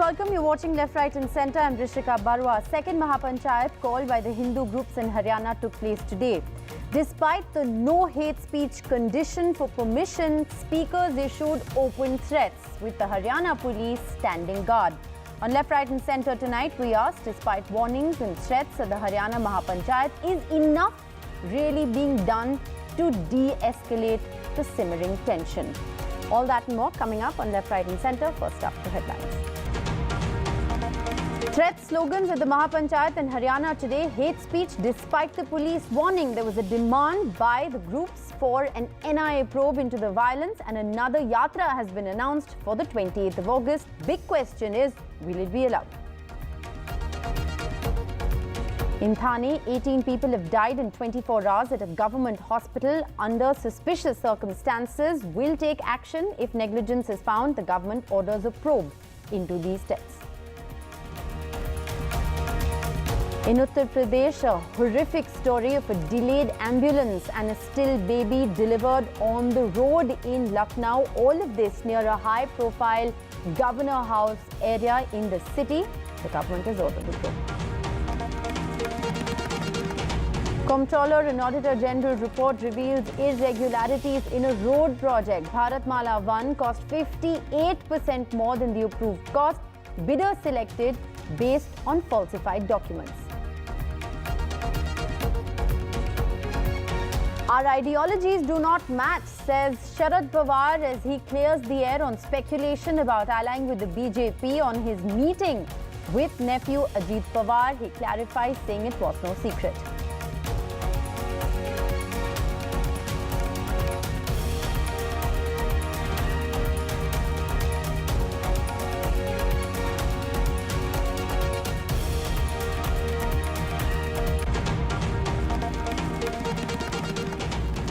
welcome. You're watching Left, Right and Centre. I'm Rishika Barwa. Second Mahapanchayat called by the Hindu groups in Haryana took place today. Despite the no hate speech condition for permission, speakers issued open threats with the Haryana police standing guard. On Left, Right and Centre tonight, we asked, despite warnings and threats at the Haryana Mahapanchayat, is enough really being done to de-escalate the simmering tension? All that and more coming up on Left, Right and Centre. First up, the headlines. Threat slogans at the Mahapanchayat in Haryana today. Hate speech despite the police warning. There was a demand by the groups for an NIA probe into the violence, and another Yatra has been announced for the 28th of August. Big question is, will it be allowed? In Thane, 18 people have died in 24 hours at a government hospital under suspicious circumstances. Will take action if negligence is found. The government orders a probe into these deaths. In Uttar Pradesh, a horrific story of a delayed ambulance and a still baby delivered on the road in Lucknow. All of this near a high-profile Governor House area in the city. The government has ordered the probe. Comptroller and Auditor General report reveals irregularities in a road project. Bharatmala 1 cost 58% more than the approved cost. Bidder selected based on falsified documents. Our ideologies do not match, says Sharad Pawar as he clears the air on speculation about allying with the BJP. On his meeting with nephew Ajit Pawar, he clarifies, saying it was no secret.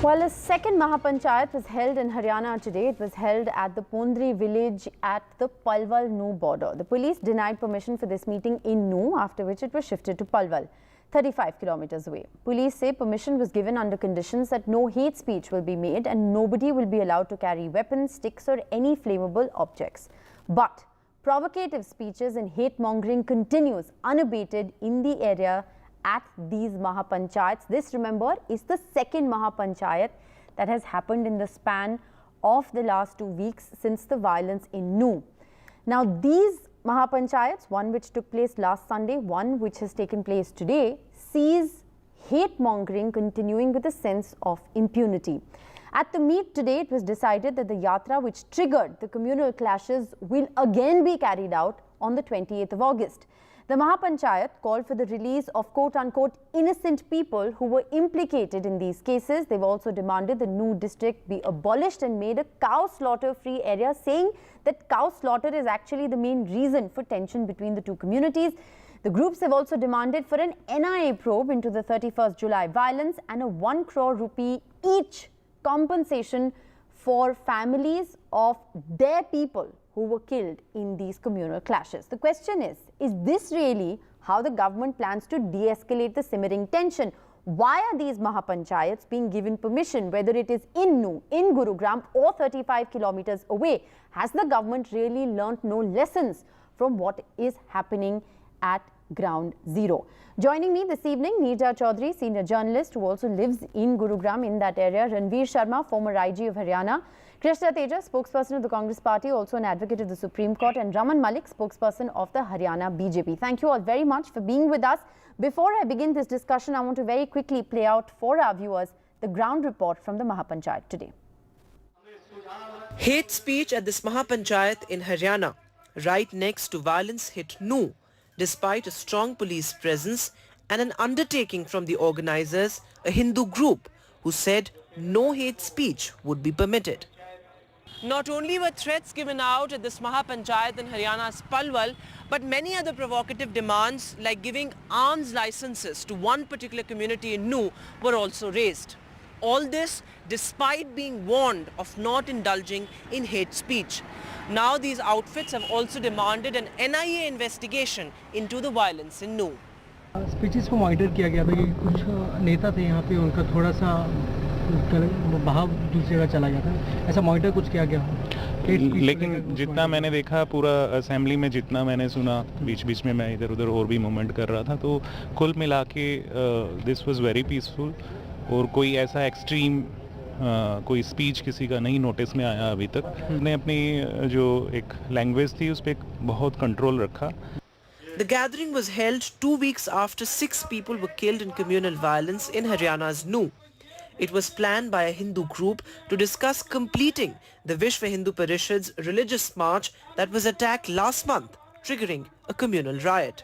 While a second Mahapanchayat was held in Haryana today, it was held at the Pondri village at the Palwal-Nuh border. The police denied permission for this meeting in Nuh, after which it was shifted to Palwal, 35 kilometers away. Police say permission was given under conditions that no hate speech will be made and nobody will be allowed to carry weapons, sticks or any flammable objects. But provocative speeches and hate-mongering continues unabated in the area at these Mahapanchayats. This, remember, is the second Mahapanchayat that has happened in the span of the last 2 weeks since the violence in Nuh. Now, these Mahapanchayats, one which took place last Sunday, one which has taken place today, sees hate-mongering continuing with a sense of impunity. At the meet today, it was decided that the Yatra, which triggered the communal clashes, will again be carried out on the 28th of August. The Mahapanchayat called for the release of quote-unquote innocent people who were implicated in these cases. They've also demanded the Nuh district be abolished and made a cow slaughter-free area, saying that cow slaughter is actually the main reason for tension between the two communities. The groups have also demanded for an NIA probe into the 31st July violence and a 1 crore rupee each compensation for families of their people who were killed in these communal clashes. The question is this really how the government plans to de-escalate the simmering tension? Why are these Mahapanchayats being given permission, whether it is in Nuh, in Gurugram or 35 kilometers away? Has the government really learnt no lessons from what is happening at ground zero? Joining me this evening, Neerja Chaudhary, senior journalist who also lives in Gurugram, in that area; Ranveer Sharma, former IG of Haryana; Krishna Teja, spokesperson of the Congress Party, also an advocate of the Supreme Court; and Raman Malik, spokesperson of the Haryana BJP. Thank you all very much for being with us. Before I begin this discussion, I want to very quickly play out for our viewers the ground report from the Mahapanchayat today. Hate speech at this Mahapanchayat in Haryana, right next to violence hit Nuh, despite a strong police presence and an undertaking from the organizers, a Hindu group, who said no hate speech would be permitted. Not only were threats given out at this Mahapanchayat in Haryana's Palwal, but many other provocative demands like giving arms licenses to one particular community in Nuh were also raised. All this despite being warned of not indulging in hate speech. Now these outfits have also demanded an NIA investigation into the violence in Nuh. Speeches को monitor किया गया था कि कुछ नेता थे यहाँ पे, उनका थोड़ा सा बहाव दूसरी जगह चला गया था, ऐसा मॉनिटर कुछ किया गया? लेकिन जितना मैंने देखा पूरा असेंबली में, जितना मैंने सुना, बीच बीच में मैं इधर उधर और भी मूवमेंट कर रहा था, तो कुल मिला के दिस वाज वेरी पीसफुल। और कोई ऐसा एक्सट्रीम कोई स्पीच किसी का नहीं नोटिस में आया अभी तक। ने अपनी जो एक लैंग्वेज थी उस पर बहुत कंट्रोल रखा। The gathering was held 2 weeks after 6 people were killed in communal violence in Haryana's Nuh. It was planned by a Hindu group to discuss completing the Vishwa Hindu Parishad's religious march that was attacked last month, triggering a communal riot.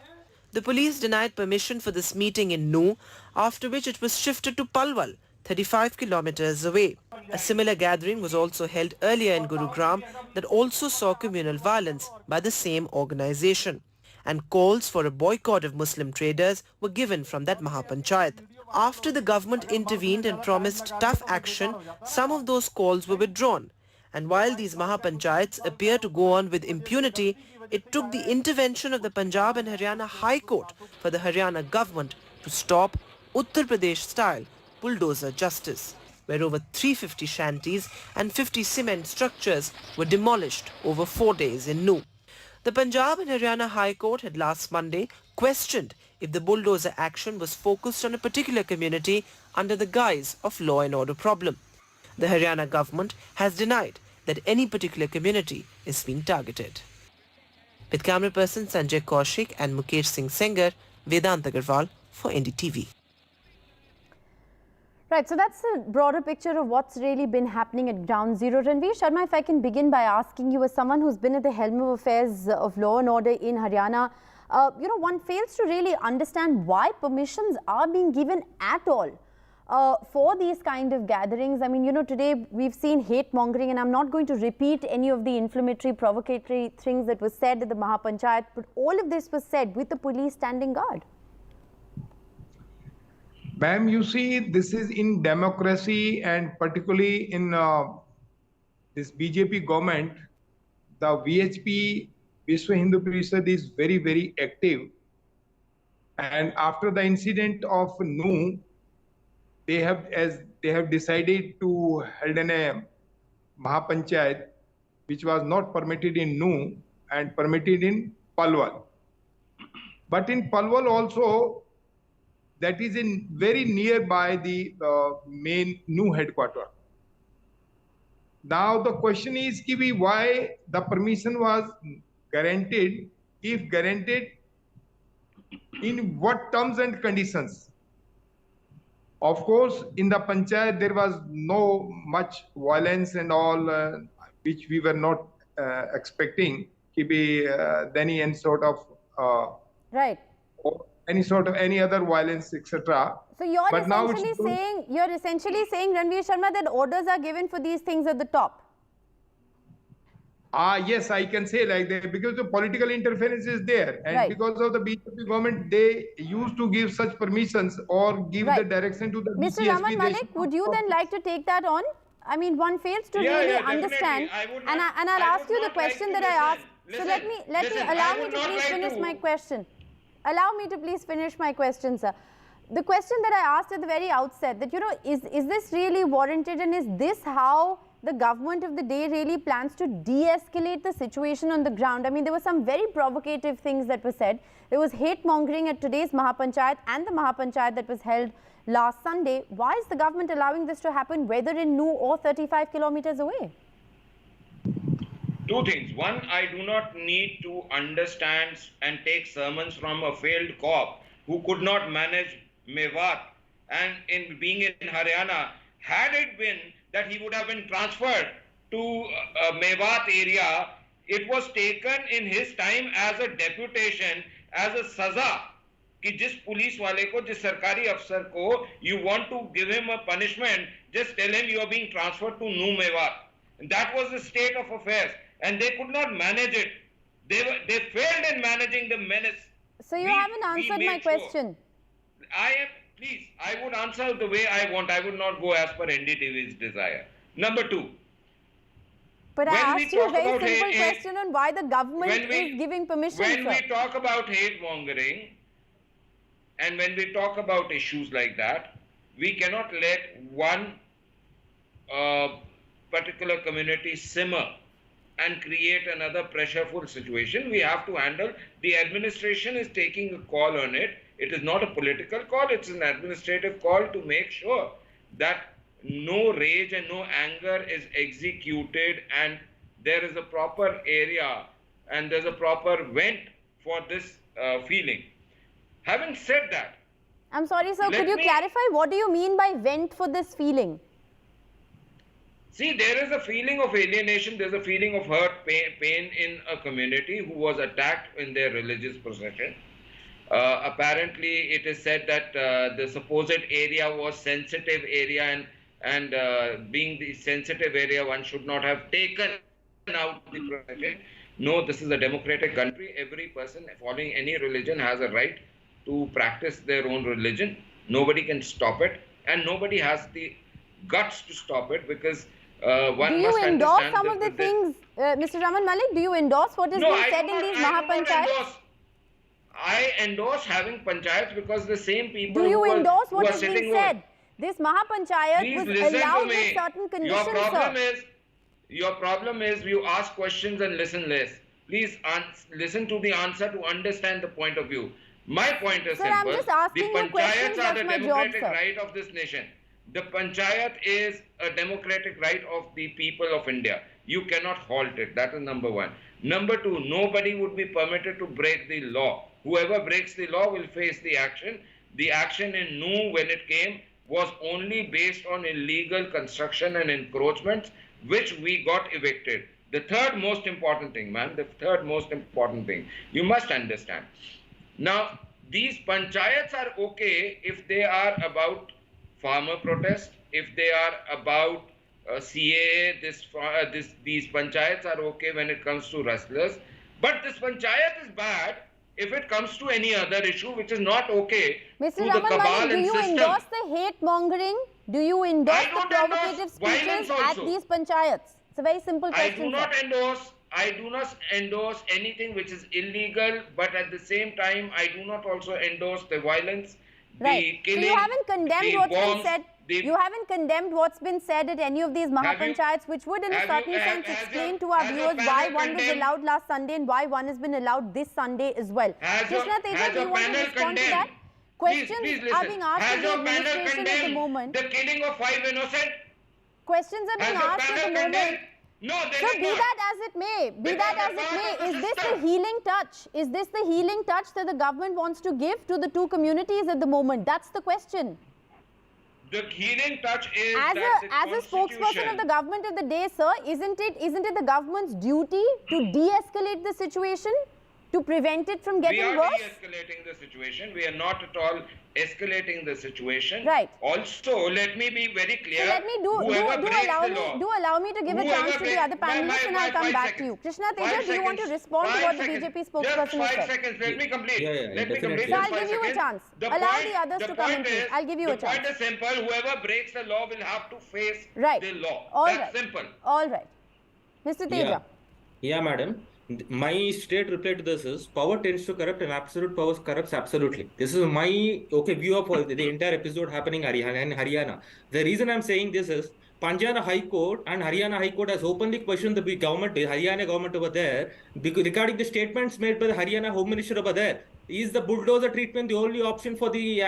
The police denied permission for this meeting in Nuh, after which it was shifted to Palwal, 35 kilometers away. A similar gathering was also held earlier in Gurugram that also saw communal violence by the same organization, and calls for a boycott of Muslim traders were given from that Mahapanchayat. After the government intervened and promised tough action, some of those calls were withdrawn. And while these Mahapanchayats appear to go on with impunity, it took the intervention of the Punjab and Haryana High Court for the Haryana government to stop Uttar Pradesh-style bulldozer justice, where over 350 shanties and 50 cement structures were demolished over 4 days in Nuh. The Punjab and Haryana High Court had last Monday questioned if the bulldozer action was focused on a particular community under the guise of law and order problem. The Haryana government has denied that any particular community is being targeted. With camera person Sanjay Kaushik and Mukesh Singh Sengar, Vedant Agarwal for NDTV. Right, so that's a broader picture of what's really been happening at ground zero. Ranveer Sharma, if I can begin by asking you, as someone who's been at the helm of affairs of law and order in Haryana, one fails to really understand why permissions are being given at all for these kind of gatherings. I mean, today we've seen hate mongering, and I'm not going to repeat any of the inflammatory, provocatory things that were said at the Mahapanchayat, but all of this was said with the police standing guard. Ma'am, you see, this is in democracy, and particularly in this BJP government, the VHP, Vishwa Hindu Parishad, is very, very active. And after the incident of Nuh, they have decided to hold a Mahapanchayat, which was not permitted in Nuh and permitted in Palwal. But in Palwal also, that is in very nearby the main Nuh headquarters. Now the question is why the permission was granted, if granted, in what terms and conditions. Of course, in the panchayat there was no much violence and all, which we were not expecting to be any sort of right. Any sort of any other violence, etc. So you're essentially saying, Ranveer Sharma, that orders are given for these things at the top. Yes, I can say like that, because the political interference is there, and right. Because of the BJP government, they used to give such permissions or give right. the direction to the Mr. BCSP. Raman Malik, would you then like to take that on? I mean, one fails to really understand, and I'll ask you the question that I asked. So let me allow me to please finish my question. Allow me to please finish my question, sir. The question that I asked at the very outset, that, is this really warranted, and is this how the government of the day really plans to de-escalate the situation on the ground? I mean, there were some very provocative things that were said. There was hate mongering at today's Mahapanchayat and the Mahapanchayat that was held last Sunday. Why is the government allowing this to happen, whether in Nuh or 35 kilometers away? Two things. One, I do not need to understand and take sermons from a failed cop who could not manage Mewat, and in being in Haryana, had it been that he would have been transferred to Mewat area, it was taken in his time as a deputation, as a saza, कि जिस police वाले को, जिस सरकारी अफसर को, you want to give him a punishment, just tell him you are being transferred to Nuh Mewat. That was the state of affairs, and they could not manage it. They failed in managing the menace. So you haven't answered my question. Please, I would answer the way I want. I would not go as per NDTV's desire. Number two. But I asked you a very simple question on why the government is giving permission. When we talk about hate mongering, and when we talk about issues like that, we cannot let one particular community simmer and create another pressureful situation. We have to handle. The administration is taking a call on it. It is not a political call. It's an administrative call to make sure that no rage and no anger is executed, and there is a proper area and there's a proper vent for this feeling. Having said that, I'm sorry, sir, could you clarify what do you mean by vent for this feeling? see, there is a feeling of alienation, there's a feeling of hurt, pain in a community who was attacked in their religious procession. Apparently, it is said that the supposed area was sensitive area, and being the sensitive area, one should not have taken out the procession. No, this is a democratic country. Every person following any religion has a right to practice their own religion. Nobody can stop it, and nobody has the guts to stop it, because one must understand. Do you endorse some of the things, Mr. Raman Malik? Do you endorse what has been said in these Mahapanchayats? I endorse having panchayats because the same people do you who endorse what who has been said? This Mahapanchayat was allowed with certain conditions, Your problem is you ask questions and listen less. Please listen to the answer to understand the point of view. My point is simple. I'm just asking the you questions. panchayats are the my democratic job, right of this nation. The panchayat is a democratic right of the people of India. You cannot halt it. That is number one. Number two, nobody would be permitted to break the law. Whoever breaks the law will face the action. The action in Nuh, when it came, was only based on illegal construction and encroachments, which we got evicted. The third most important thing, you must understand. Now, these panchayats are okay if they are about farmer protest, if they are about CAA, these panchayats are okay when it comes to rustlers. But this panchayat is bad if it comes to any other issue which is not okay. Mr. Raman Malik, do you endorse the hate mongering? Do you endorse the provocative speeches at these panchayats? It's a very simple question. I do not endorse anything which is illegal, but at the same time, I do not also endorse the violence, the killing, so you haven't condemned what's been said. You haven't condemned what's been said at any of these Mahapanchayats, which would in a certain sense explain to our viewers why one was allowed last Sunday and why one has been allowed this Sunday as well. Krishna Teja, do you want to respond to that? Questions are being asked of the administration at the moment. The killing of 5 innocent? Questions are being asked at the moment. No, so be that as it may, is this the healing touch? Is this the healing touch that the government wants to give to the two communities at the moment? That's the question. The healing touch is as a spokesperson of the government of the day, sir, isn't it the government's duty to de-escalate the situation, to prevent it from getting worse? We are de-escalating the situation. We are not at all escalating the situation. Right. Also, let me be very clear. So let me allow me to give a chance to the other panelists, and I'll come back to you. Krishna Teja, do you want to respond to what the BJP spokesperson has said? 5 seconds. Let me complete. Let me complete. So I'll give you a chance. Allow the others to come in. I'll give you a chance. The point is simple. Whoever breaks the law will have to face the law. That's simple. All right. Mr. Teja. Yeah, madam. My straight reply to this is power tends to corrupt and absolute power corrupts absolutely. This is my view of the entire episode happening in Haryana. The reason I'm saying this is Punjab High Court and Haryana High Court has openly questioned the Haryana government over there regarding the statements made by the Haryana Home Minister over there. Is the bulldozer treatment the only option for the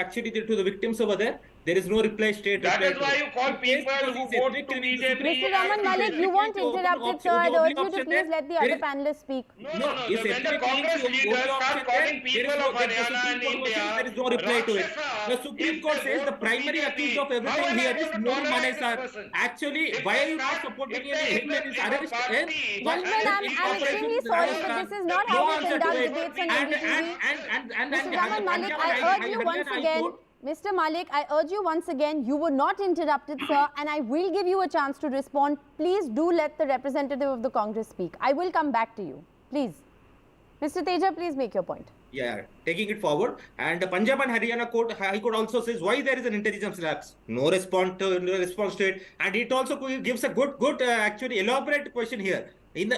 victims over there? There is no reply straight. That is why you call people who vote to BJP. Mr. Raman Malik, you won't interrupt it, sir. I urge you to please let the other panelists speak. No. When the Congress leaders start calling people of Haryana and India, there is no reply to it. The Supreme Court says the primary accused of everything here is Noor Manesar. Actually, why are you not supporting him in his arrest? Gentlemen, I'm extremely sorry, but this is not how we conduct debates on NDTV. Mr. Raman Malik, I urge you once again. Mr. Malik, I urge you once again, you were not interrupted, sir, and I will give you a chance to respond. Please do let the representative of the Congress speak. I will come back to you. Please. Mr. Teja, please make your point. Yeah, taking it forward. And the Punjab and Haryana High Court also says why there is an intelligence lapse. No response to it. And it also gives a good actually elaborate question here. In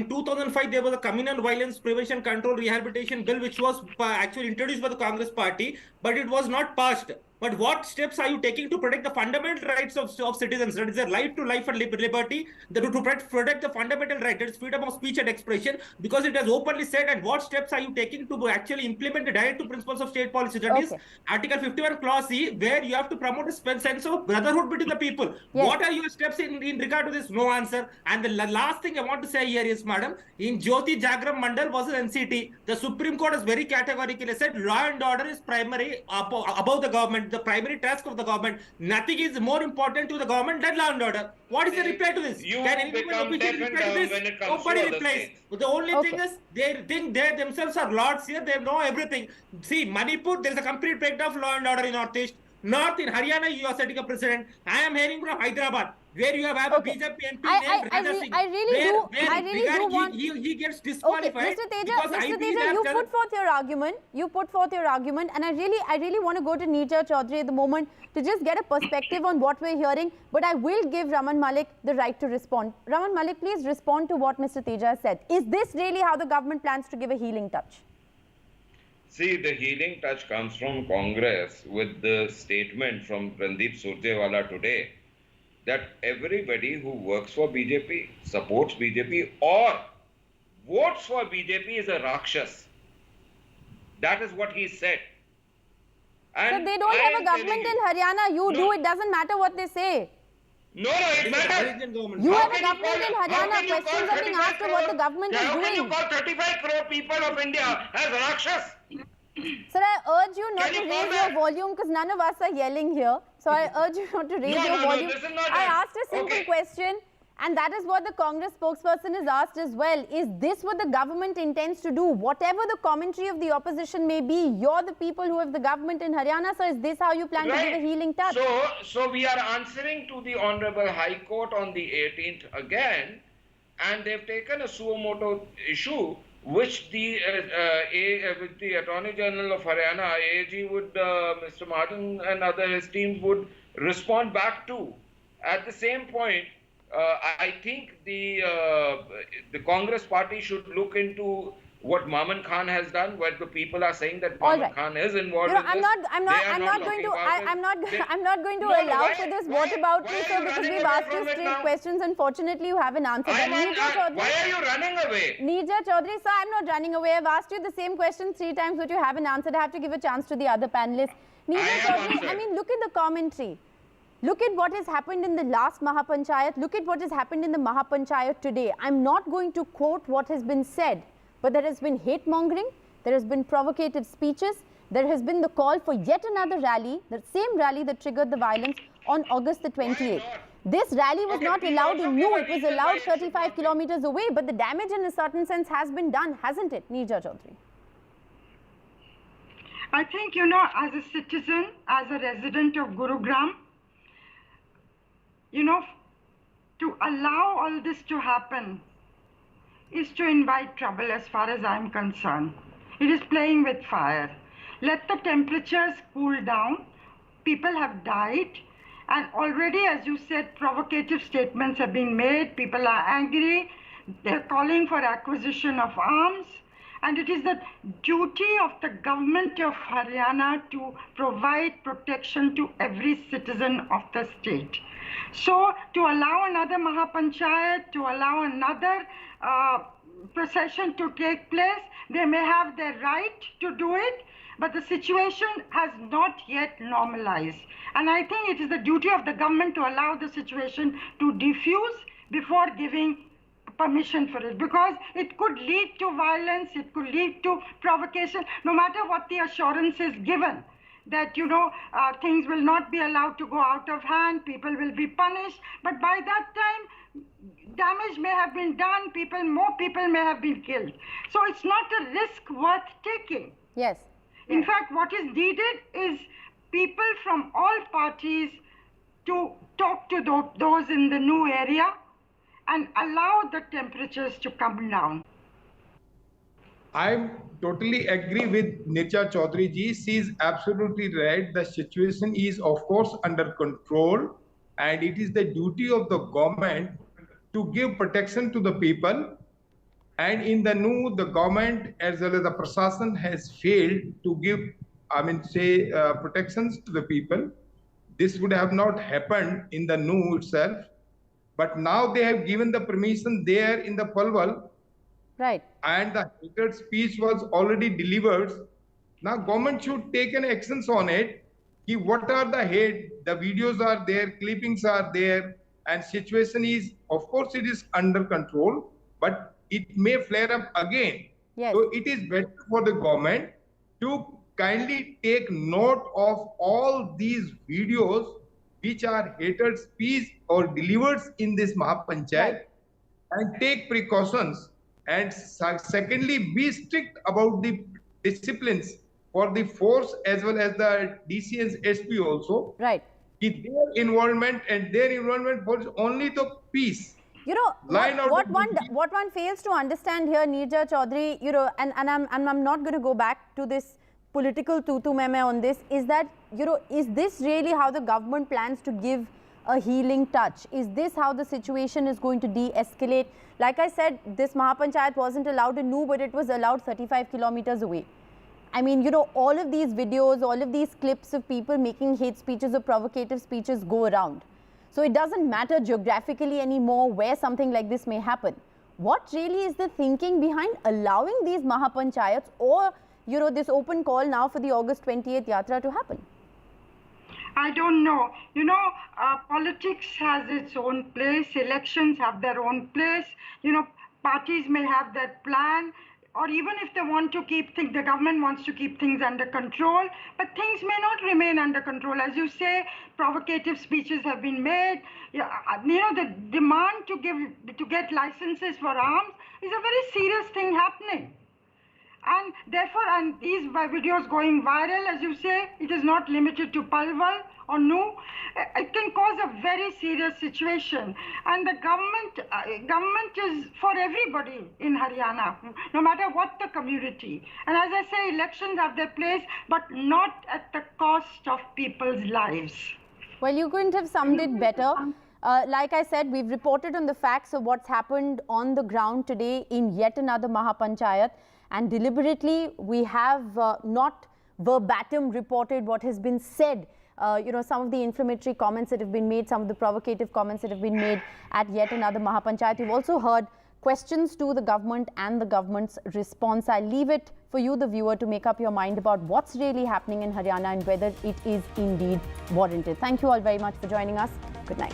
2005, there was a communal violence prevention control rehabilitation bill which was actually introduced by the Congress party, but it was not passed. But what steps are you taking to protect the fundamental rights of citizens? That is their right to life and liberty, to protect the fundamental right, that is freedom of speech and expression, because it has openly said. And what steps are you taking to actually implement the directive principles of state policy? That is Article 51 Clause C, where you have to promote a sense of brotherhood between the people. Yes. What are your steps in regard to this? No answer. And the last thing I want to say here is, madam, in Jyoti Jagram Mandal versus NCT, the Supreme Court has very categorically said law and order is primary above the government, the primary task of the government. Nothing is more important to the government than law and order. What is the reply to this? You Can anyone officially reply to this? Nobody replies. The only thing is, they think they themselves are lords here. They know everything. See, Manipur, there is a complete breakdown of law and order in Northeast. North in Haryana, you are setting a precedent. I am hearing from Hyderabad, where you have a BJP MP named Raja Singh. I really do want... He gets disqualified. Mr. Teja, you put forth your argument. You put forth your argument, and I really want to go to Neerja Chaudhary at the moment to just get a perspective on what we're hearing. But I will give Raman Malik the right to respond. Raman Malik, please respond to what Mr. Teja has said. Is this really how the government plans to give a healing touch? See, the healing touch comes from Congress with the statement from Randeep Surjewala today that everybody who works for BJP, supports BJP or votes for BJP is a Rakshas. That is what he said. And so they don't have a government in Haryana. You do. It doesn't matter what they say. No, it matters. You have a government in Haryana. Questions are being asked of what the government is doing. How can you call 35 crore people of India as Rakshas? Sir, I urge you not to raise your volume because none of us are yelling here. So I urge you not to raise your volume. I asked a simple question, and that is what the Congress spokesperson has asked as well. Is this what the government intends to do? Whatever the commentary of the opposition may be, you're the people who have the government in Haryana, so is this how you plan to give a healing touch? So we are answering to the Honorable High Court on the 18th again, and they've taken a suo motu issue which the Attorney General of Haryana, AAG, would, Mr. Martin and his team would respond back to. At the same point, I think the Congress party should look into what Maman Khan has done, where the people are saying that Maman Khan is involved in this. I'm not going to allow for this whataboutery, sir, because we've asked you straight questions. Unfortunately, you haven't answered them. Why are you running away? Neerja Chaudhary, sir, I'm not running away. I've asked you the same question 3 times, but you haven't answered. I have to give a chance to the other panelists. Neerja Chaudhary, I mean, look at the commentary. Look at what has happened in the last Mahapanchayat. Look at what has happened in the Mahapanchayat today. I'm not going to quote what has been said, but there has been hate mongering, there has been provocative speeches, there has been the call for yet another rally, the same rally that triggered the violence on August the 28th. This rally was not allowed in Nuh, it was allowed 35 kilometers away, but the damage in a certain sense has been done, hasn't it, Neerja Chaudhary? I think, you know, as a citizen, as a resident of Gurugram, you know, to allow all this to happen is to invite trouble as far as I'm concerned. It is playing with fire. Let the temperatures cool down. People have died, and already, as you said, provocative statements have been made. People are angry. They're calling for acquisition of arms. And it is the duty of the government of Haryana to provide protection to every citizen of the state. So to allow another Mahapanchayat, to allow another procession to take place, they may have their right to do it, but the situation has not yet normalized. And I think it is the duty of the government to allow the situation to diffuse before giving permission for it, because it could lead to violence, it could lead to provocation, no matter what the assurance is given that, you know, things will not be allowed to go out of hand, people will be punished, but by that time damage may have been done, more people may have been killed. So it's not a risk worth taking. Yes. In fact, what is needed is people from all parties to talk to those in the Nuh area and allow the temperatures to come down. I totally agree with Neerja Chaudhary ji. She is absolutely right. The situation is, of course, under control, and it is the duty of the government to give protection to the people. And in the Nuh, the government as well as the Prasashan has failed to give protections to the people. This would have not happened in the NU itself, but now they have given the permission there in the Palwal. Right. And the hatred speech was already delivered. Now government should take an actions on it. What are the hate? The videos are there, clippings are there, and situation is, of course, it is under control, but it may flare up again. Yes. So it is better for the government to kindly take note of all these videos which are hatred speech or delivered in this Mahapanchayat, Right. and take precautions. And secondly, be strict about the disciplines for the force as well as the DC and SP also. Right. Their involvement for only the peace. You know, Line out what of one fails to understand here, Neerja Chaudhary, you know, and I'm not going to go back to this political tutu meme on this, is that, you know, is this really how the government plans to give a healing touch? Is this how the situation is going to de-escalate? Like I said, this Mahapanchayat wasn't allowed in NU, but it was allowed 35 kilometers away. I mean, you know, all of these videos, all of these clips of people making hate speeches or provocative speeches go around. So it doesn't matter geographically anymore where something like this may happen. What really is the thinking behind allowing these Mahapanchayats, or, you know, this open call now for the August 28th Yatra to happen? I don't know. You know, politics has its own place. Elections have their own place. You know, parties may have their plan, or even if they want to keep things, the government wants to keep things under control, but things may not remain under control. As you say, provocative speeches have been made. You know, the demand to get licenses for arms is a very serious thing happening. And therefore, and these videos going viral, as you say, it is not limited to Palwal or NU. It can cause a very serious situation. And the government is for everybody in Haryana, no matter what the community. And as I say, elections have their place, but not at the cost of people's lives. Well, you couldn't have summed it better. Like I said, we've reported on the facts of what's happened on the ground today in yet another Mahapanchayat. And deliberately, we have not verbatim reported what has been said. You know, some of the inflammatory comments that have been made, some of the provocative comments that have been made at yet another Mahapanchayat. You've also heard questions to the government and the government's response. I'll leave it for you, the viewer, to make up your mind about what's really happening in Haryana and whether it is indeed warranted. Thank you all very much for joining us. Good night.